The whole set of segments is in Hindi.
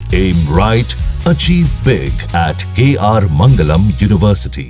Aim right, achieve big at KR Mangalam University.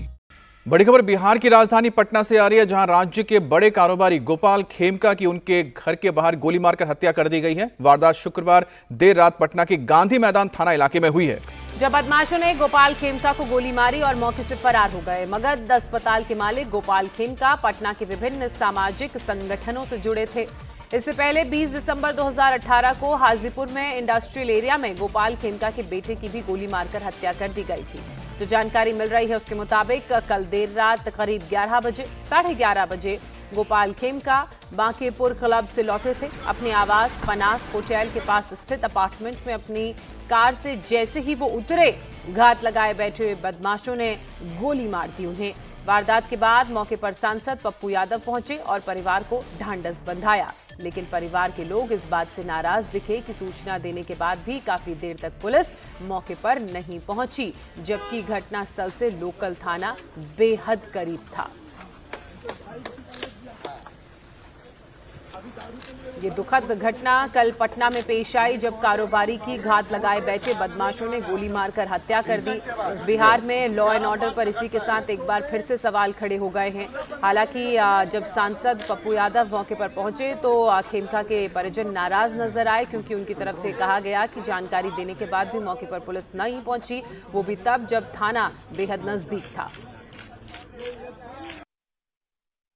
बड़ी खबर बिहार की राजधानी पटना से आ रही है, जहां राज्य के बड़े कारोबारी गोपाल खेमका की उनके घर के बाहर गोली मारकर हत्या कर दी गई है। वारदात शुक्रवार देर रात पटना के गांधी मैदान थाना इलाके में हुई है, जब बदमाशों ने गोपाल खेमका को गोली मारी और मौके से फरार हो गए। मगध अस्पताल के मालिक गोपाल खेमका पटना के विभिन्न सामाजिक संगठनों से जुड़े थे। इससे पहले 20 दिसंबर 2018 को हाजीपुर में इंडस्ट्रियल एरिया में गोपाल खेमका के बेटे की भी गोली मारकर हत्या कर दी गई थी। जो जानकारी मिल रही है उसके मुताबिक कल देर रात करीब 11:30 बजे गोपाल खेमका बांकीपुर क्लब से लौटे थे। अपने आवास पनास होटल के पास स्थित अपार्टमेंट में अपनी कार से जैसे ही वो उतरे, घात लगाए बैठे हुए बदमाशों ने गोली मार दी उन्हें। वारदात के बाद मौके पर सांसद पप्पू यादव पहुंचे और परिवार को ढांढस बंधाया, लेकिन परिवार के लोग इस बात से नाराज दिखे कि सूचना देने के बाद भी काफी देर तक पुलिस मौके पर नहीं पहुंची, जबकि घटनास्थल से लोकल थाना बेहद करीब था। ये दुखद घटना कल पटना में पेश आई, जब कारोबारी की घात लगाए बैठे बदमाशों ने गोली मारकर हत्या कर दी। बिहार में लॉ एंड ऑर्डर पर इसी के साथ एक बार फिर से सवाल खड़े हो गए हैं। हालांकि जब सांसद पप्पू यादव मौके पर पहुंचे तो खेमका के परिजन नाराज नजर आए, क्योंकि उनकी तरफ से कहा गया कि जानकारी देने के बाद भी मौके पर पुलिस नहीं पहुंची, वो भी तब जब थाना बेहद नजदीक था।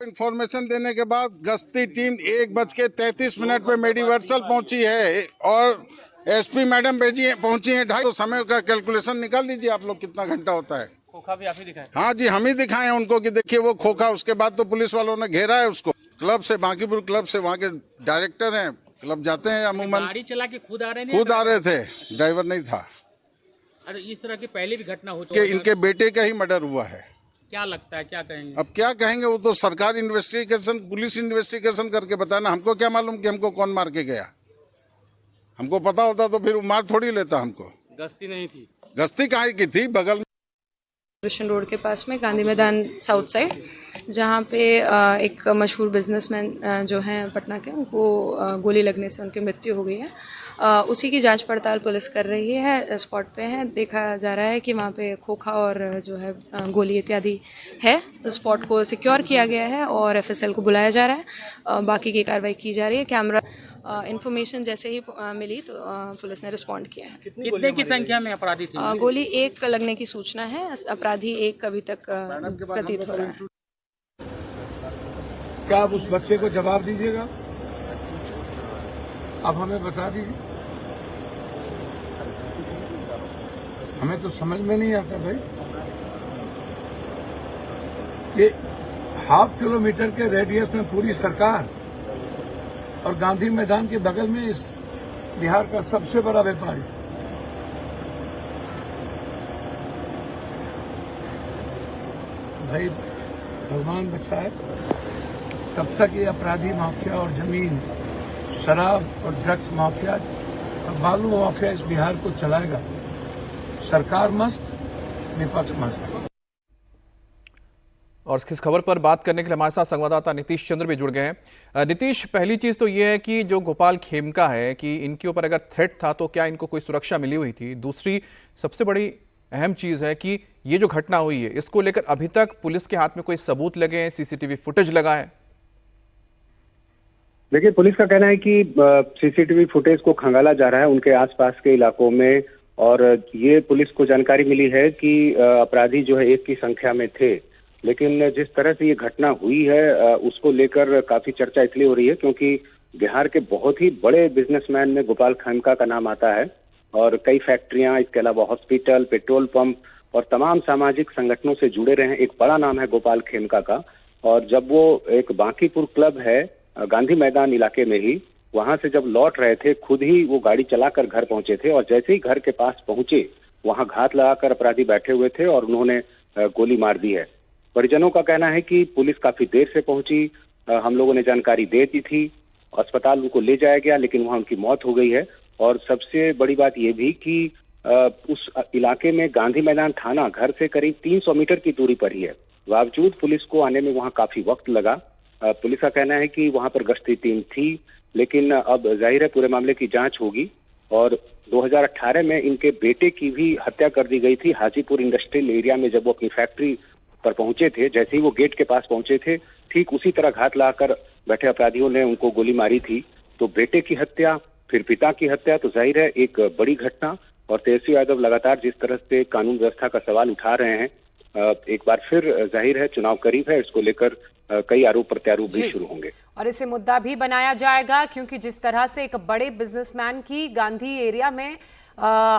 इंफॉर्मेशन देने के बाद गश्ती टीम 1:33 पे मेडिवर्सल पहुंची है और एसपी मैडम पहुंची है 2:30। तो समय का कैलकुलेशन निकाल लीजिए आप लोग, कितना घंटा होता है। खोखा भी आप ही दिखाए? हाँ जी, हम ही दिखाए हैं उनको कि देखिए वो खोखा। उसके बाद तो पुलिस वालों ने घेरा है उसको। क्लब से, बांकीपुर क्लब से, वहाँ के डायरेक्टर हैं, क्लब जाते हैं अमूमन। गाड़ी चला के खुद आ रहे थे, ड्राइवर नहीं था। अरे इस तरह की पहले भी घटना हो चुकी है। इनके बेटे का ही मर्डर हुआ है। क्या लगता है, क्या कहेंगे? अब क्या कहेंगे, वो तो सरकार इन्वेस्टिगेशन, पुलिस इन्वेस्टिगेशन करके बताना। हमको क्या मालूम कि हमको कौन मार के गया। हमको पता होता तो फिर वो मार थोड़ी लेता हमको। गश्ती नहीं थी? गश्ती काहे की थी, बगल में कृष्ण रोड के पास में गांधी मैदान साउथ साइड, जहां पे एक मशहूर बिजनेसमैन जो हैं पटना के, उनको गोली लगने से उनकी मृत्यु हो गई है। उसी की जांच पड़ताल पुलिस कर रही है। स्पॉट पे है, देखा जा रहा है कि वहां पे खोखा और जो है गोली इत्यादि है। स्पॉट को सिक्योर किया गया है और एफएसएल को बुलाया जा रहा है। बाकी की कार्रवाई की जा रही है। कैमरा इन्फॉर्मेशन जैसे ही मिली तो पुलिस ने रिस्पॉन्ड किया है। कितने की संख्या में अपराधी थे? गोली एक लगने की सूचना है। अपराधी एक अभी तक प्रतीत हो रहा है। क्या आप उस बच्चे को जवाब दीजिएगा? आप हमें बता दीजिए। हमें तो समझ में नहीं आता भाई कि 1/2 किलोमीटर के रेडियस में पूरी सरकार और गांधी मैदान के बगल में इस बिहार का सबसे बड़ा व्यापारी भाई, भगवान बचाए, तब तक ये अपराधी माफिया और जमीन, शराब और ड्रग्स माफिया और बालू माफिया इस बिहार को चलाएगा। सरकार मस्त, विपक्ष मस्त। और इस खबर पर बात करने के लिए हमारे साथ संवाददाता नीतीश चंद्र भी जुड़ गए हैं। नीतीश, पहली चीज तो ये है कि जो गोपाल खेमका है कि इनके ऊपर अगर थ्रेट था तो क्या इनको कोई सुरक्षा मिली हुई थी? दूसरी सबसे बड़ी अहम चीज है कि ये जो घटना हुई है, इसको लेकर अभी तक पुलिस के हाथ में कोई सबूत लगे हैं, सीसीटीवी फुटेज लगा है? देखिए, पुलिस का कहना है कि सीसीटीवी फुटेज को खंगाला जा रहा है उनके आसपास के इलाकों में, और ये पुलिस को जानकारी मिली है कि अपराधी जो है 1 की संख्या में थे। लेकिन जिस तरह से ये घटना हुई है उसको लेकर काफी चर्चा इसलिए हो रही है क्योंकि बिहार के बहुत ही बड़े बिजनेसमैन में गोपाल खेमका का नाम आता है, और कई फैक्ट्रियां, इसके अलावा हॉस्पिटल, पेट्रोल पंप और तमाम सामाजिक संगठनों से जुड़े रहे हैं। एक बड़ा नाम है गोपाल खेमका का। और जब वो एक बांकीपुर क्लब है गांधी मैदान इलाके में ही, वहां से जब लौट रहे थे, खुद ही वो गाड़ी चलाकर घर पहुंचे थे, और जैसे ही घर के पास पहुंचे वहां घात लगाकर अपराधी बैठे हुए थे और उन्होंने गोली मार दी है। परिजनों का कहना है कि पुलिस काफी देर से पहुंची, हम लोगों ने जानकारी दे दी थी, अस्पताल उनको ले जाया गया, लेकिन वहां उनकी मौत हो गई है। और सबसे बड़ी बात यह भी कि उस इलाके में गांधी मैदान थाना घर से करीब 300 मीटर की दूरी पर ही है। बावजूद पुलिस को आने में वहां काफी वक्त लगा। पुलिस का कहना है कि वहां पर गश्ती टीम थी, लेकिन अब जाहिर है पूरे मामले की जांच होगी और 2018 में इनके बेटे की भी हत्या कर दी गई थी हाजीपुर इंडस्ट्रियल एरिया में। जब वो अपनी फैक्ट्री पर पहुंचे थे, जैसे ही वो गेट के पास पहुंचे थे, ठीक उसी तरह घात लगाकर बैठे अपराधियों ने उनको गोली मारी थी। तो बेटे की हत्या, फिर पिता की हत्या, तो जाहिर है एक बड़ी घटना। और तेजस्वी यादव लगातार जिस तरह से कानून व्यवस्था का सवाल उठा रहे हैं, एक बार फिर जाहिर है चुनाव करीब है, इसको लेकर कई आरोप प्रत्यारोप भी शुरू होंगे और इसे मुद्दा भी बनाया जाएगा, क्योंकि जिस तरह से एक बड़े बिजनेसमैन की गांधी एरिया में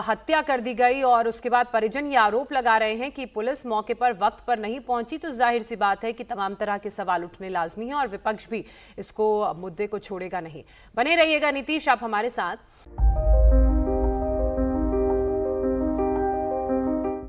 हत्या कर दी गई और उसके बाद परिजन ये आरोप लगा रहे हैं कि पुलिस मौके पर वक्त पर नहीं पहुंची, तो जाहिर सी बात है कि तमाम तरह के सवाल उठने लाजमी है और विपक्ष भी इसको मुद्दे को छोड़ेगा नहीं। बने रहिएगा नीतीश आप हमारे साथ।